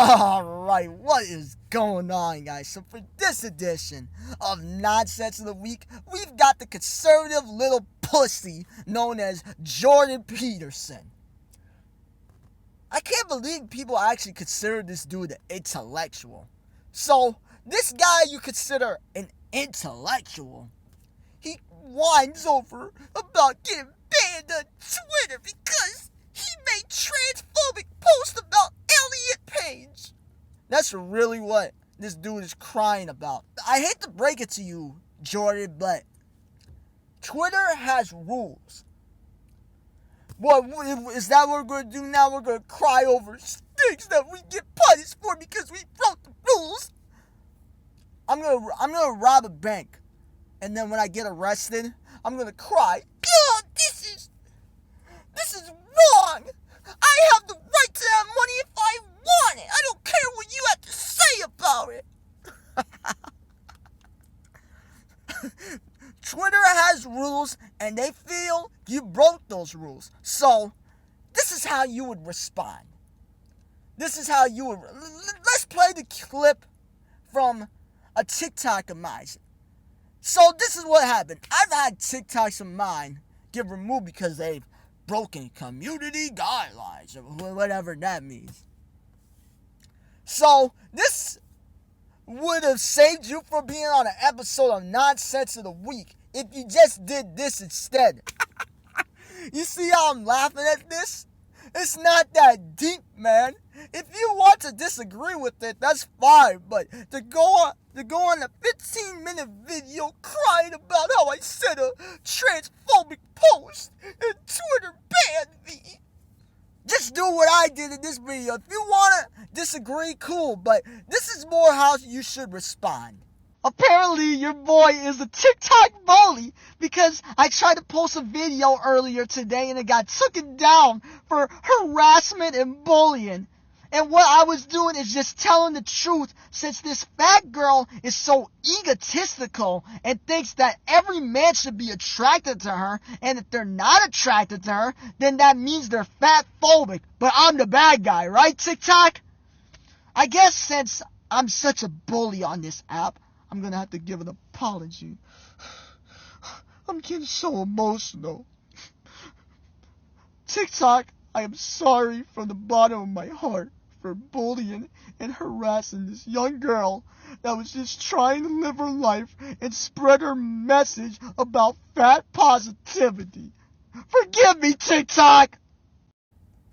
Alright, what is going on, guys? So for this edition of Nonsense of the Week, we've got the conservative little pussy known as Jordan Peterson. I can't believe people actually consider this dude an intellectual. So, this guy you consider an intellectual, he whines over about getting banned on Twitter because he made transphobic posts about Elliot Page. That's really what this dude is crying about. I hate to break it to you, Jordan, but Twitter has rules. What is that what we're going to do now? We're going to cry over things that we get punished for because we broke the rules. I'm gonna rob a bank, and then when I get arrested, I'm gonna cry. Oh, this is wrong. I have the right to that money if I want it. I don't care what you have to say about it. Twitter has rules, and they feel you broke those rules. So, this is how you would respond. Let's play the clip from a TikTok of mine. So, this is what happened. I've had TikToks of mine get removed because they've broken community guidelines, or whatever that means. So, this would have saved you from being on an episode of Nonsense of the Week if you just did this instead. You see how I'm laughing at this? It's not that deep, man. If you want to disagree with it, that's fine. But to go on a 15-minute video crying about how I said a transphobic post and Twitter banned me. Just do what I did in this video. If you want to disagree, cool. But this is more how you should respond. Apparently, your boy is a TikTok bully because I tried to post a video earlier today and it got taken down for harassment and bullying. And what I was doing is just telling the truth, since this fat girl is so egotistical and thinks that every man should be attracted to her, and if they're not attracted to her, then that means they're fat phobic. But I'm the bad guy, right, TikTok? I guess since I'm such a bully on this app, I'm gonna have to give an apology. I'm getting so emotional. TikTok, I am sorry from the bottom of my heart for bullying and harassing this young girl that was just trying to live her life and spread her message about fat positivity. Forgive me, TikTok!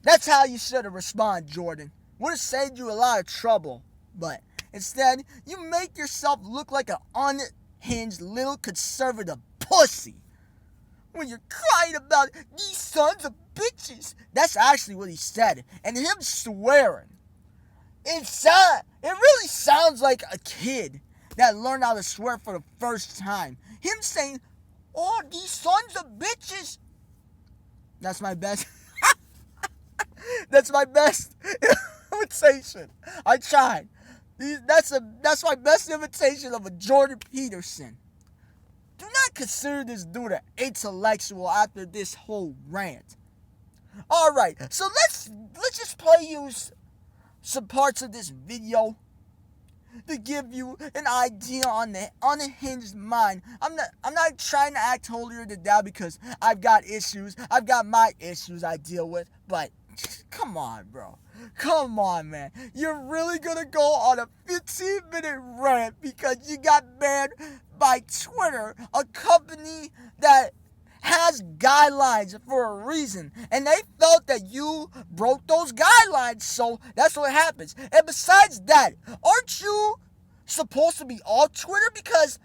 That's how you should have responded, Jordan. Would have saved you a lot of trouble, but instead, you make yourself look like an unhinged little conservative pussy when you're crying about these sons of bitches. That's actually what he said, and him swearing. It really sounds like a kid that learned how to swear for the first time. Him saying, "Oh, these sons of bitches." That's my best. That's my best imitation. I tried. That's my best imitation of a Jordan Peterson. Do not consider this dude an intellectual after this whole rant. Alright, so let's just play you some parts of this video to give you an idea on the unhinged mind. I'm not trying to act holier than thou because I've got issues. I've got my issues I deal with, but come on, bro. Come on, man. You're really gonna go on a 15-minute rant because you got banned by Twitter, a company that has guidelines for a reason, and they felt that you broke those guidelines, so that's what happens. And besides that, aren't you supposed to be off Twitter? Because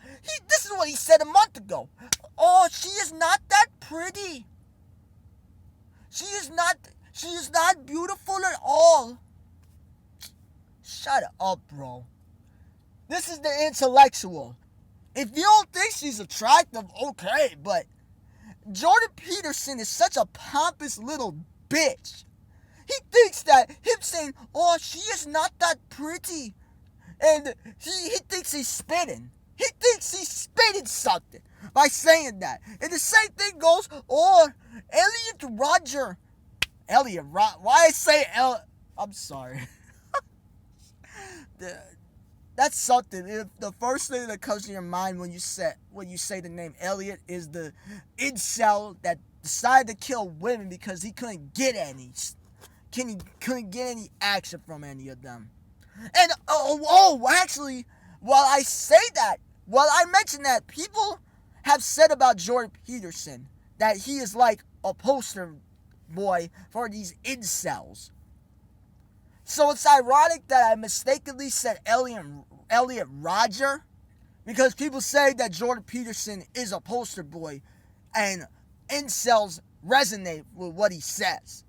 this is what he said a month ago. Oh, she is not that pretty. She is not beautiful at all. Shut up, bro. This is the intellectual. If you don't think she's attractive, okay, but Jordan Peterson is such a pompous little bitch. He thinks that him saying, "Oh, she is not that pretty," and he thinks he's spitting. He thinks he's spitting something by saying that. And the same thing goes, "Oh, Elliot, why I say I'm sorry. That's something. If the first thing that comes to your mind when you say the name Elliot is the incel that decided to kill women because he couldn't get any, action from any of them. And actually, while I mention that, people have said about Jordan Peterson that he is like a poster boy for these incels. So it's ironic that I mistakenly said Elliot Roger, because people say that Jordan Peterson is a poster boy, and incels resonate with what he says.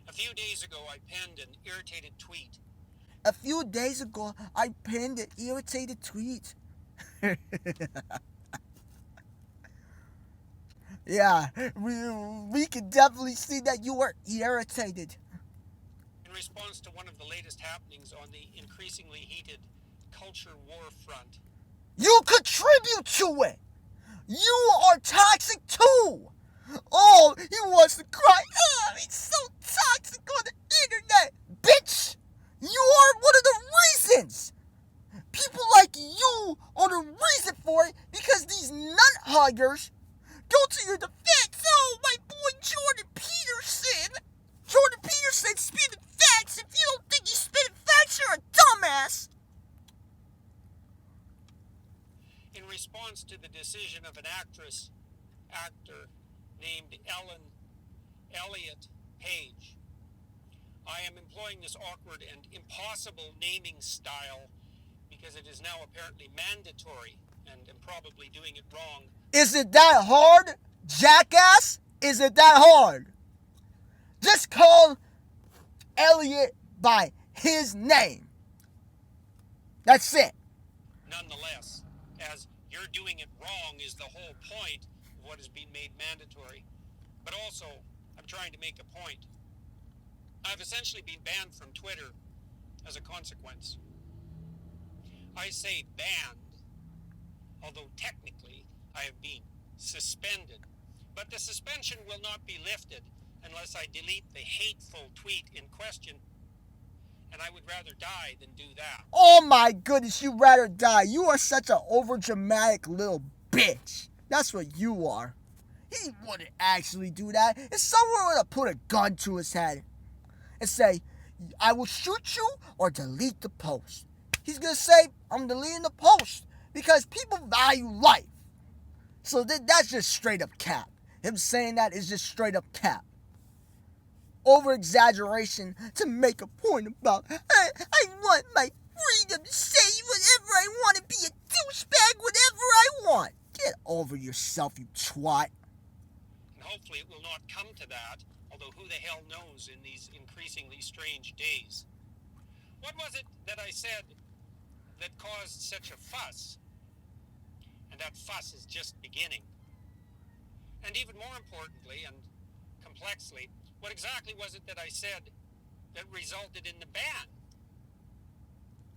A few days ago, I penned an irritated tweet. Yeah, we can definitely see that you were irritated. In response to one of the latest happenings on the increasingly heated culture war front. You contribute to it! You are toxic too! Oh, he wants to cry. Oh, he's so toxic on the internet! Bitch! You are one of the reasons! People like you are the reason for it, because these nut huggers go to your defense. Oh, my boy Jordan Peterson! Jordan Peterson spitting facts. If you don't think he's spitting facts, you're a dumbass. In response to the decision of an actor named Elliot Page, I am employing this awkward and impossible naming style because it is now apparently mandatory and am probably doing it wrong. Is it that hard, jackass? Is it that hard? Just call Elliot by his name. That's it. Nonetheless, as you're doing it wrong is the whole point of what is being made mandatory. But also, I'm trying to make a point. I've essentially been banned from Twitter as a consequence. I say banned, although technically I have been suspended. But the suspension will not be lifted unless I delete the hateful tweet in question. And I would rather die than do that. Oh my goodness, you'd rather die. You are such an overdramatic little bitch. That's what you are. He wouldn't actually do that. If someone were to put a gun to his head and say, I will shoot you or delete the post, he's going to say, I'm deleting the post because people value life. So that's just straight up cap. Him saying that is just straight up cap. Over exaggeration to make a point about, I want my freedom to say whatever I want to be a douchebag whatever I want. Get over yourself, you twat. And hopefully it will not come to that, although who the hell knows in these increasingly strange days. What was it that I said that caused such a fuss? And that fuss is just beginning. And even more importantly and complexly, what exactly was it that I said that resulted in the ban?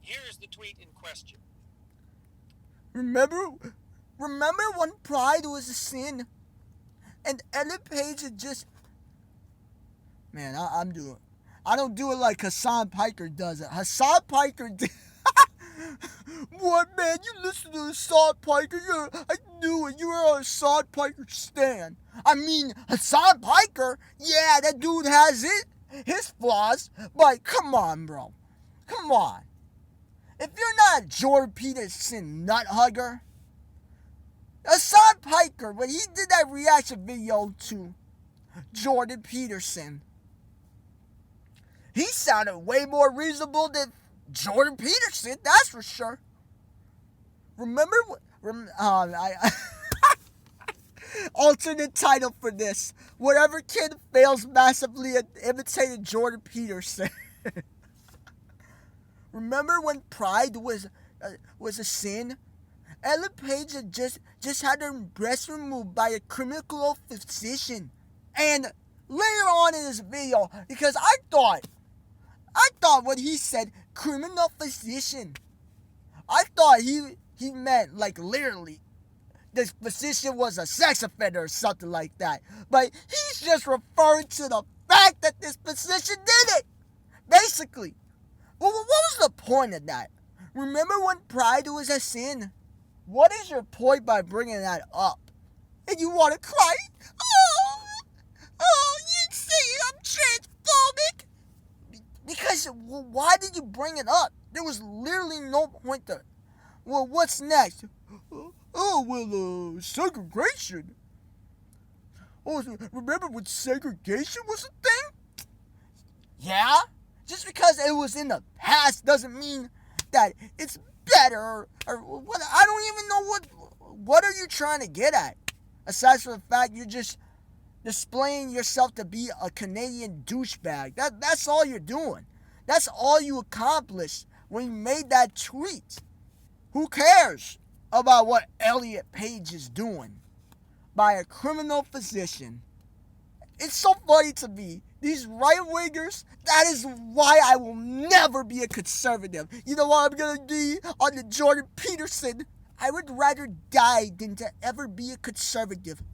Here's the tweet in question. Remember when pride was a sin? And Elliot Page had just... Man, I don't do it like Hassan Piker does it. Hassan Piker did... What, man? You listen to Hassan Piker? I knew it. You were a Hassan Piker stan. I mean, Hassan Piker, yeah, that dude has his flaws, but come on, bro. Come on. If you're not a Jordan Peterson nut hugger, Hassan Piker, when he did that reaction video to Jordan Peterson, he sounded way more reasonable than Jordan Peterson, that's for sure. Remember alternate title for this. Whatever kid fails massively at imitating Jordan Peterson. Remember when pride was a sin? Ellen Page had just had her breast removed by a criminal physician. And later on in this video, because I thought when he said criminal physician, I thought he meant like literally this physician was a sex offender or something like that. But he's just referring to the fact that this physician did it, basically. Well, what was the point of that? Remember when pride was a sin? What is your point by bringing that up? And you want to cry? You say I'm transphobic? Because, well, why did you bring it up? There was literally no point to it. Well, what's next? Segregation. Oh, remember when segregation was a thing? Yeah? Just because it was in the past doesn't mean that it's better or what. I don't even know what are you trying to get at? Aside from the fact you're just displaying yourself to be a Canadian douchebag. That's all you're doing. That's all you accomplished when you made that tweet. Who cares about what Elliot Page is doing by a criminal physician? It's so funny to me. These right-wingers, that is why I will never be a conservative. You know what I'm going to be on the Jordan Peterson? I would rather die than to ever be a conservative.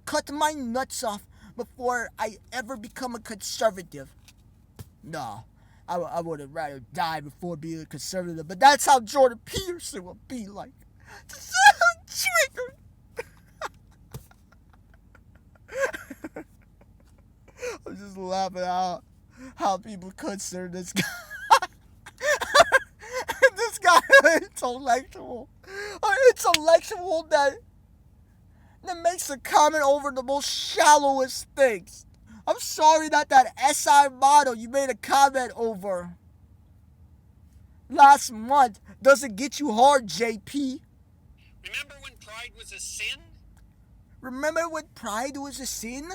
Cut my nuts off before I ever become a conservative. No, I would have rather die before being a conservative. But that's how Jordan Peterson will be like. Triggered. I'm just laughing out how people consider this guy this guy intellectual that makes a comment over the most shallowest things. I'm sorry that SI model you made a comment over last month doesn't get you hard, JP. Remember when pride was a sin? Remember when pride was a sin?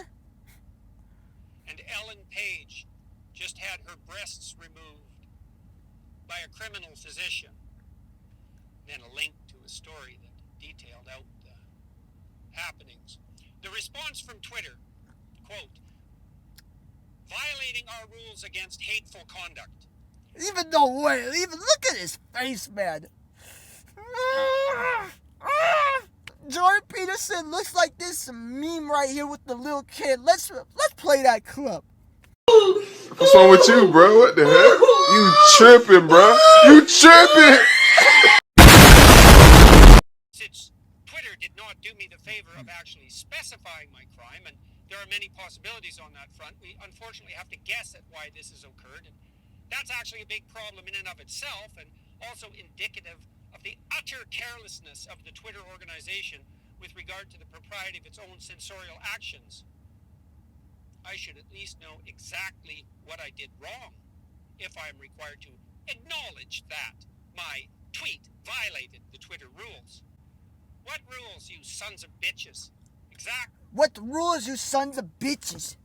And Ellen Page just had her breasts removed by a criminal physician. Then a link to a story that detailed out the happenings. The response from Twitter, quote, violating our rules against hateful conduct. Even look at his face, man. Jordan Peterson looks like this meme right here with the little kid. Let's play that clip. What's wrong with you, bro? What the heck? You tripping, bro? You tripping? Since Twitter did not do me the favor of actually specifying my crime, and there are many possibilities on that front, we unfortunately have to guess at why this has occurred. And that's actually a big problem in and of itself, and also indicative of the utter carelessness of the Twitter organization with regard to the propriety of its own censorial actions. I should at least know exactly what I did wrong if I am required to acknowledge that my tweet violated the Twitter rules. What rules, you sons of bitches? Exactly. What rules, you sons of bitches?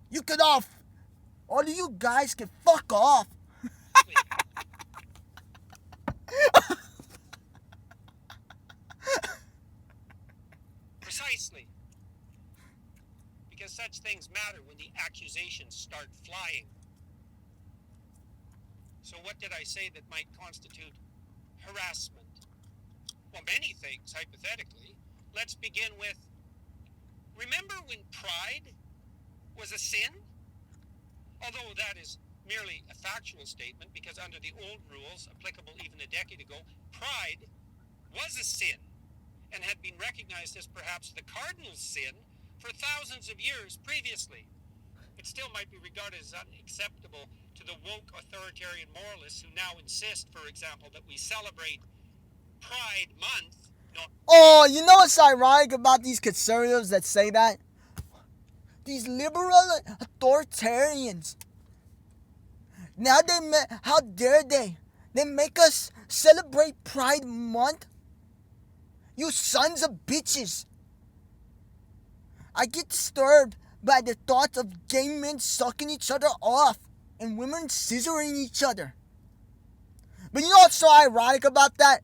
You could all of you guys can fuck off. Precisely. Because such things matter when the accusations start flying. So what did I say that might constitute harassment? Well, many things, hypothetically. Let's begin with, remember when pride was a sin? Although that is merely a factual statement, because under the old rules, applicable even a decade ago, pride was a sin and had been recognized as perhaps the cardinal sin for thousands of years previously. It still might be regarded as unacceptable to the woke authoritarian moralists who now insist, for example, that we celebrate Pride Month. Oh, you know what's ironic about these conservatives that say that? These liberal authoritarians. Now how dare they? They make us celebrate Pride Month? You sons of bitches. I get disturbed by the thought of gay men sucking each other off and women scissoring each other. But you know what's so ironic about that?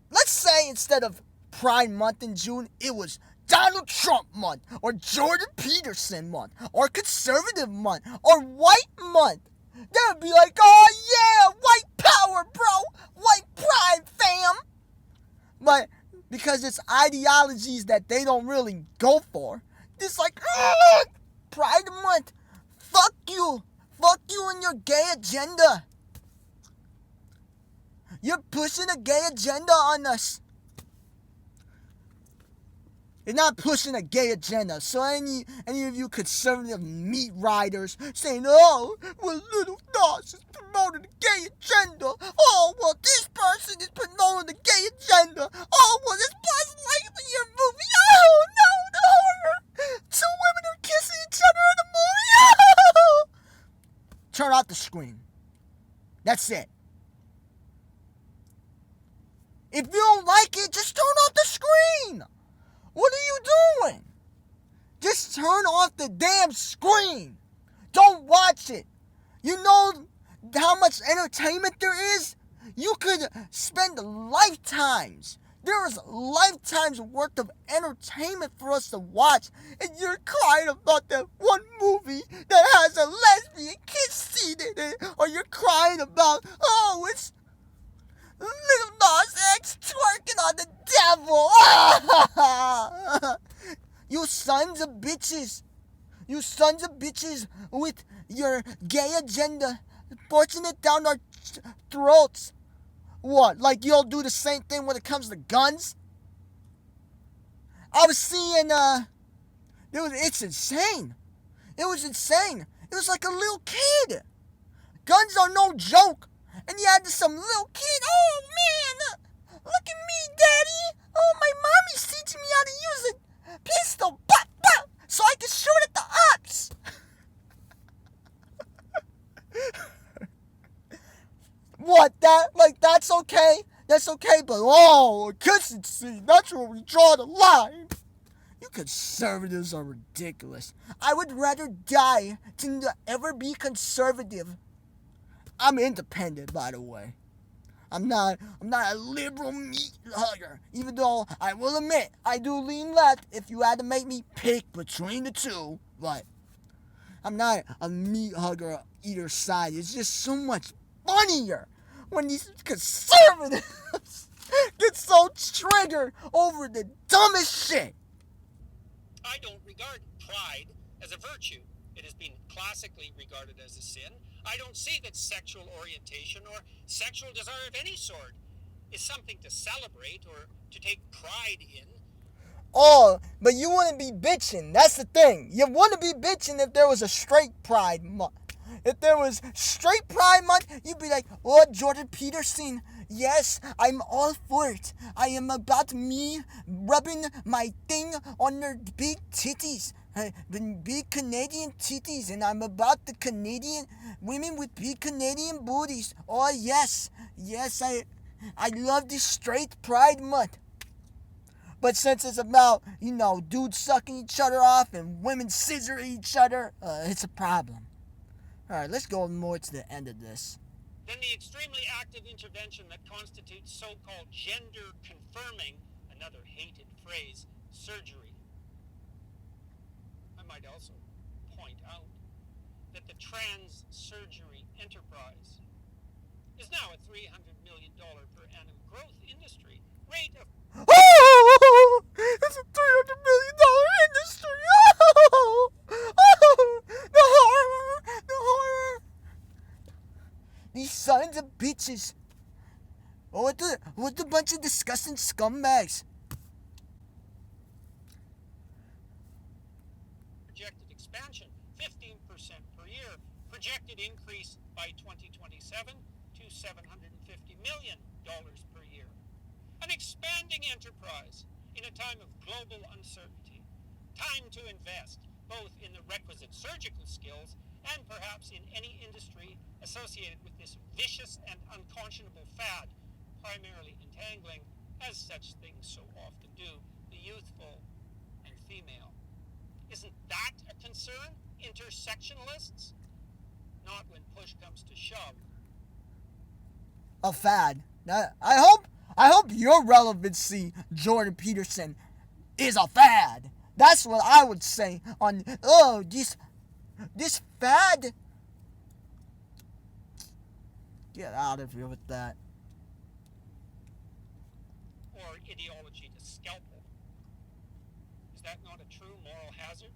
Let's say instead of Pride Month in June, it was Donald Trump Month, or Jordan Peterson Month, or Conservative Month, or White Month. They would be like, oh yeah, white power, bro! White pride, fam! But because it's ideologies that they don't really go for, it's like, Pride Month, fuck you fuck you and your gay agenda. You're pushing a gay agenda on us. You're not pushing a gay agenda. So any of you conservative meat riders saying, oh, well, Little Nas is promoting the gay agenda. Oh, well, this person is promoting the gay agenda. Oh, well, this person likes your movie. Oh, no, no. Two women are kissing each other in the movie. Oh! Turn off the screen. That's it. If you don't like it, just turn off the screen. What are you doing? Just turn off the damn screen. Don't watch it. You know how much entertainment there is? You could spend lifetimes. There is lifetimes worth of entertainment for us to watch. And you're crying about that one movie that has a lesbian kiss scene in it. Or you're crying about, oh, it's Little Nas X twerking on the devil. You sons of bitches. You sons of bitches with your gay agenda forcing it down our throats. What? Like you'll do the same thing when it comes to guns? I was seeing, it's insane. It was insane. It was like a little kid. Guns are no joke. And you had some little kid, oh man, look at me, daddy. Oh, my mommy's teaching me how to use a pistol, pop, pop, so I can shoot at the ops. What, that's okay? That's okay, but oh, a kissing scene, that's where we draw the line. You conservatives are ridiculous. I would rather die than to ever be conservative. I'm independent, by the way. I'm not a liberal meat hugger, even though I will admit I do lean left if you had to make me pick between the two. But I'm not a meat hugger on either side. It's just so much funnier when these conservatives get so triggered over the dumbest shit. I don't regard pride as a virtue. It has been classically regarded as a sin. I don't see that sexual orientation or sexual desire of any sort is something to celebrate or to take pride in. Oh, but you wouldn't be bitching. That's the thing. You wouldn't be bitching if there was a straight pride month. If there was straight pride month, you'd be like, oh, Jordan Peterson, yes, I'm all for it. I am about me rubbing my thing on their big titties. The big Canadian titties, and I'm about the Canadian women with big Canadian booties. Oh, yes, I love this straight pride month. But since it's about, dudes sucking each other off and women scissoring each other, it's a problem. Alright, let's go more to the end of this. Then the extremely active intervention that constitutes so-called gender confirming, another hated phrase, surgery. I might also point out that the trans surgery enterprise is now a $300 million per annum growth industry rate of... Oh! It's a $300 million industry! Oh! Oh! The horror! The horror! These sons of bitches! What a bunch of disgusting scumbags! Projected expansion, 15% per year. Projected increase by 2027 to $750 million per year. An expanding enterprise in a time of global uncertainty. Time to invest, both in the requisite surgical skills and perhaps in any industry associated with this vicious and unconscionable fad, primarily entangling, as such things so often do, the youthful and female. Isn't that a concern, intersectionalists? Not when push comes to shove. A fad. I hope your relevancy, Jordan Peterson, is a fad. That's what I would say on, this fad. Get out of here with that. Or ideology to scalpel. Is that not a true moral hazard?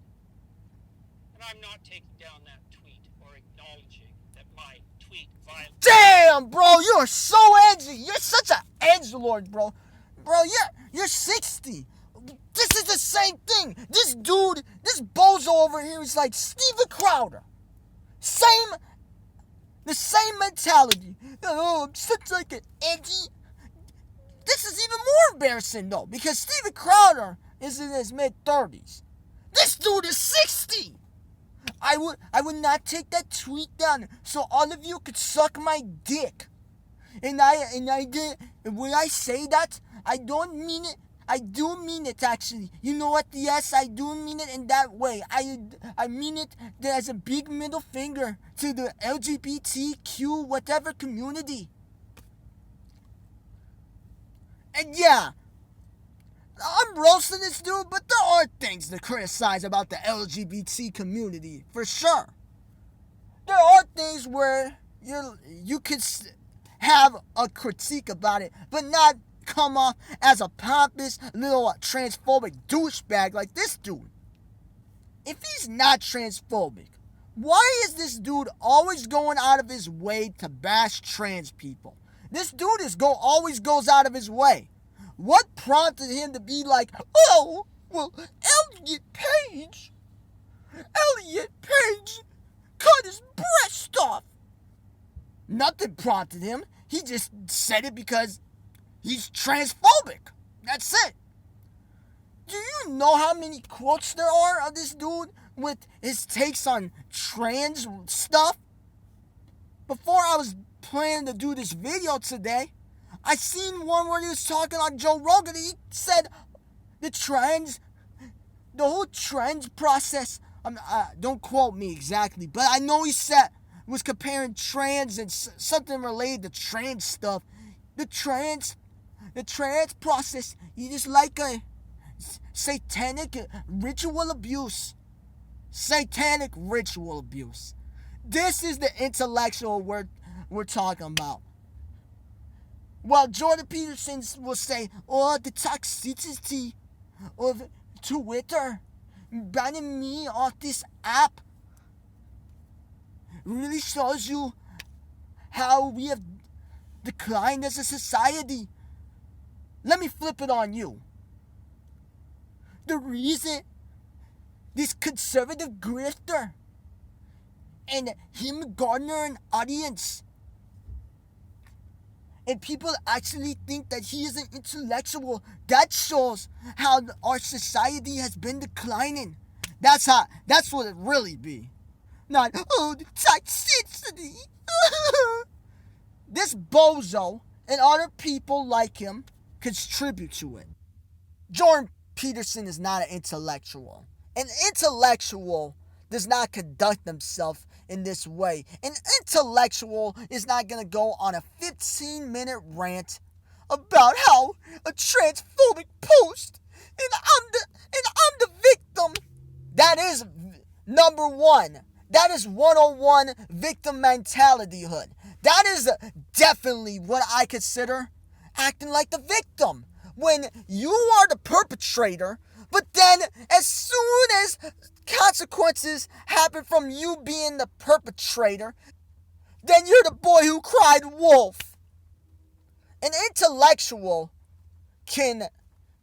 And I'm not taking down that tweet or for acknowledging that my tweet violated. Damn, bro, you are so edgy. You're such an edgelord, bro. Bro, you're 60. This is the same thing. This dude, this bozo over here is like Steven Crowder. The same mentality. Oh, I'm such like an edgy. This is even more embarrassing though, because Steven Crowder is in his mid-30s. This dude is 60. I would not take that tweet down so all of you could suck my dick. And I did. When I say that, I don't mean it. I do mean it, actually. You know what? Yes, I do mean it in that way. I mean it as a big middle finger to the LGBTQ whatever community. And yeah, I'm roasting this dude, but there are things to criticize about the LGBT community, for sure. There are things where you could have a critique about it, but not come off as a pompous little transphobic douchebag like this dude. If he's not transphobic, why is this dude always going out of his way to bash trans people? This dude always goes out of his way. What prompted him to be like, oh, well, Elliot Page cut his breast off? Nothing prompted him. He just said it because he's transphobic. That's it. Do you know how many quotes there are of this dude with his takes on trans stuff? Before I was planning to do this video today, I seen one where he was talking on Joe Rogan and he said the whole trans process, don't quote me exactly, but I know he was comparing trans and something related to trans stuff. The trans process, you just like a satanic ritual abuse. Satanic ritual abuse. This is the intellectual we're talking about. While Jordan Peterson will say, oh, the toxicity of Twitter, banning me off this app, really shows you how we have declined as a society. Let me flip it on you. The reason this conservative grifter and him garner an audience and people actually think that he is an intellectual, that shows how our society has been declining. That's what it really be. Not, oh, the toxicity. This bozo and other people like him contribute to it. Jordan Peterson is not an intellectual. An intellectual does not conduct himself in this way. An intellectual is not going to go on a 15-minute rant about how a transphobic post and I'm the victim. That is number one. That is 101 victim mentality hood. That is definitely what I consider acting like the victim. When you are the perpetrator, but then as soon as consequences happen from you being the perpetrator, then you're the boy who cried wolf. An intellectual can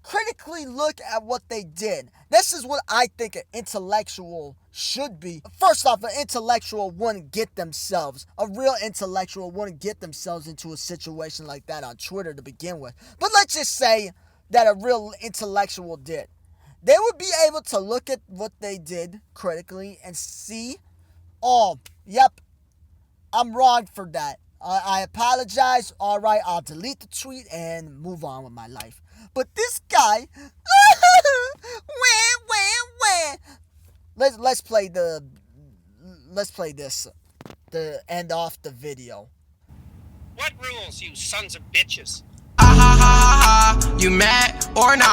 critically look at what they did. This is what I think an intellectual should be. First off, an intellectual wouldn't get themselves, a real intellectual wouldn't get themselves into a situation like that on Twitter to begin with. But let's just say that a real intellectual did. They would be able to look at what they did critically and see, oh, yep, I'm wrong for that. I apologize. All right, I'll delete the tweet and move on with my life. But this guy, let's play this to end off the video. What rules, you sons of bitches? Ah ha ha ha ha, you mad or not?